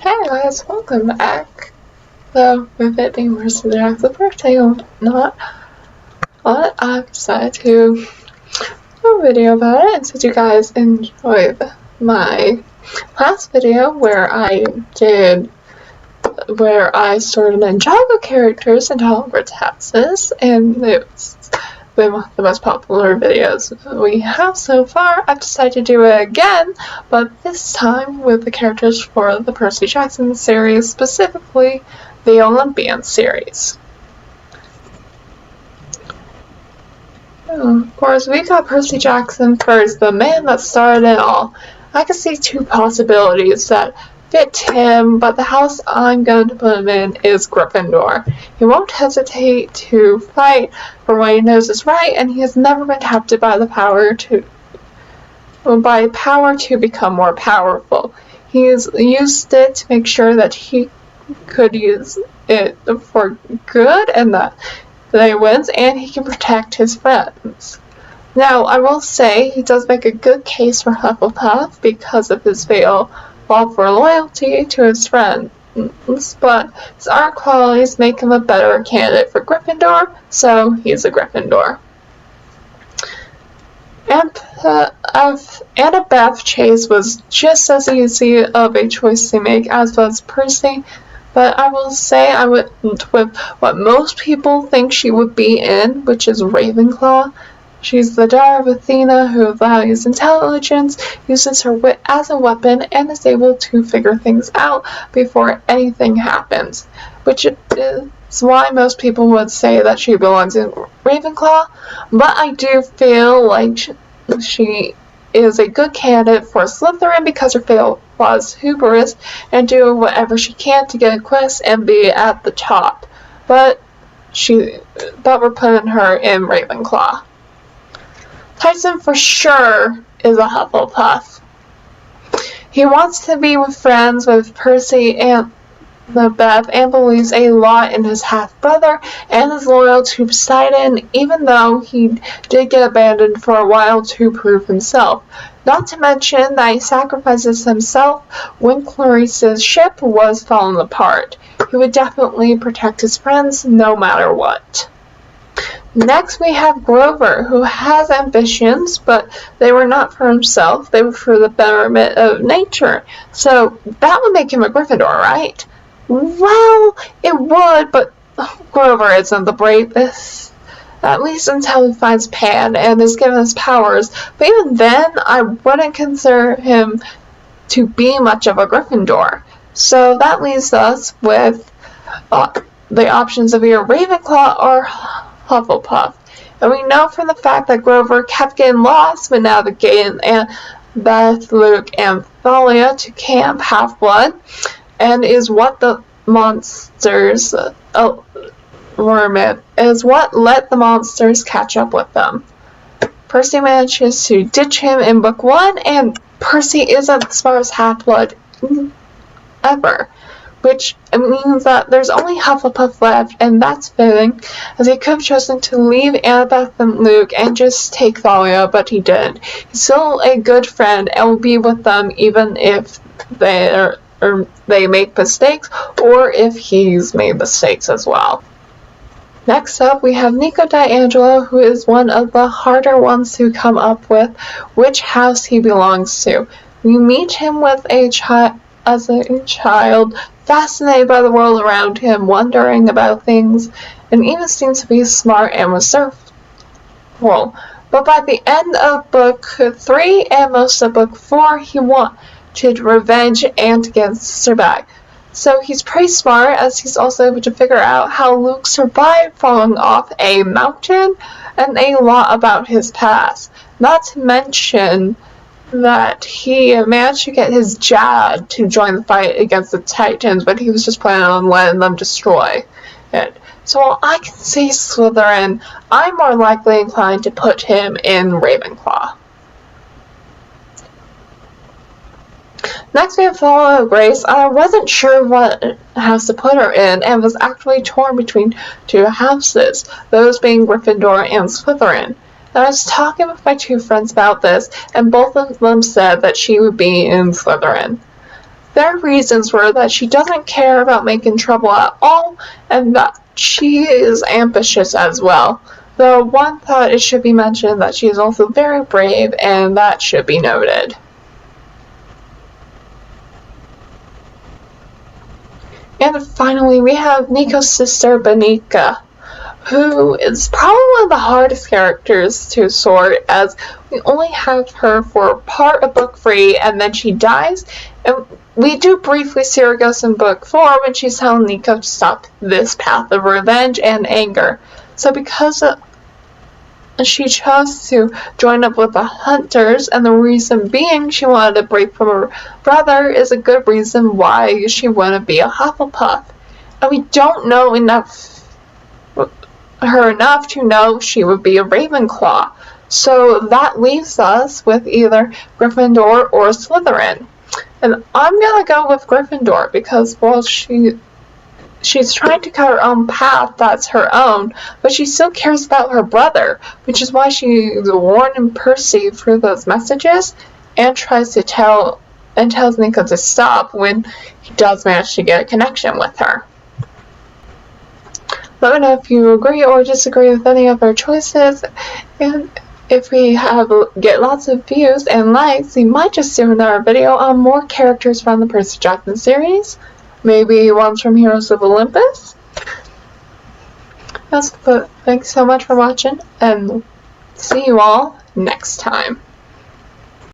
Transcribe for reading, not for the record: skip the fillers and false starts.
Hey guys, welcome back. So, with it being Percy Jackson's birthday or not, I've decided to do a video about it. And since you guys enjoyed my last video where I sorted Ninjago characters into Hogwarts houses, and it's been one of the most popular videos we have so far, I've decided to do it again, but this time with the characters for the Percy Jackson series, specifically the Olympian series. Of course, we got Percy Jackson first, the man that started it all. I can see two possibilities that fit him, but the house I'm going to put him in is Gryffindor. He won't hesitate to fight for what he knows is right, and he has never been tempted by power to become more powerful. He's used it to make sure that he could use it for good and that they wins, and he can protect his friends. Now, I will say he does make a good case for Hufflepuff because of his love for loyalty to his friends, but his art qualities make him a better candidate for Gryffindor, so he's a Gryffindor. Annabeth Chase was just as easy of a choice to make as was Percy, but I will say I went with what most people think she would be in, which is Ravenclaw. She's the daughter of Athena who values intelligence, uses her wit as a weapon, and is able to figure things out before anything happens, which is why most people would say that she belongs in Ravenclaw, but I do feel like she is a good candidate for Slytherin because her fatal flaw is hubris and do whatever she can to get a quest and be at the top, but we're putting her in Ravenclaw. Tyson for sure is a Hufflepuff. He wants to be with friends with Percy and Beth and believes a lot in his half-brother and is loyal to Poseidon, even though he did get abandoned for a while to prove himself. Not to mention that he sacrifices himself when Clarice's ship was falling apart. He would definitely protect his friends no matter what. Next we have Grover, who has ambitions, but they were not for himself, they were for the betterment of nature. So that would make him a Gryffindor, right? Well, it would, but Grover isn't the bravest. At least until he finds Pan and is given his powers. But even then, I wouldn't consider him to be much of a Gryffindor. So that leaves us with the options of either Ravenclaw or Hufflepuff. And we know from the fact that Grover kept getting lost when navigating Beth, Luke, and Thalia to Camp Half-Blood, and is what let the monsters catch up with them. Percy manages to ditch him in book 1, and Percy isn't the smartest Half-Blood ever, which means that there's only Hufflepuff left, and that's fitting, as he could have chosen to leave Annabeth and Luke and just take Thalia, but he didn't. He's still a good friend and will be with them even if they make mistakes, or if he's made mistakes as well. Next up, we have Nico D'Angelo, who is one of the harder ones to come up with which house he belongs to. We meet him as a child, fascinated by the world around him, wondering about things, and even seems to be smart and resourceful. But by the end of book 3 and most of book 4, he wanted revenge and to get his sister back. So he's pretty smart, as he's also able to figure out how Luke survived falling off a mountain, and a lot about his past. Not to mention that he managed to get his dad to join the fight against the Titans, but he was just planning on letting them destroy it. So while I can see Slytherin, I'm more likely inclined to put him in Ravenclaw. Next we have Viola Grace. I wasn't sure what house to put her in, and was actually torn between two houses, those being Gryffindor and Slytherin. And I was talking with my two friends about this, and both of them said that she would be in Slytherin. their reasons were that she doesn't care about making trouble at all, and that she is ambitious as well. Though one thought it should be mentioned that she is also very brave, and that should be noted. And finally, we have Nico's sister, Benika, who is probably one of the hardest characters to sort, as we only have her for part of book 3, and then she dies, and we do briefly see her ghost in book 4 when she's telling Nico to stop this path of revenge and anger. So because she chose to join up with the hunters, and the reason being she wanted to break from her brother, is a good reason why she wouldn't be a Hufflepuff. And we don't know her enough to know she would be a Ravenclaw. So that leaves us with either Gryffindor or Slytherin. And I'm gonna go with Gryffindor because, well, she's trying to cut her own path that's her own, but she still cares about her brother, which is why she's warning Percy through those messages and tells Nico to stop when he does manage to get a connection with her. Let me know if you agree or disagree with any of our choices, and if we get lots of views and likes, we might just do another video on more characters from the Percy Jackson series. Maybe ones from Heroes of Olympus. But thanks so much for watching, and see you all next time.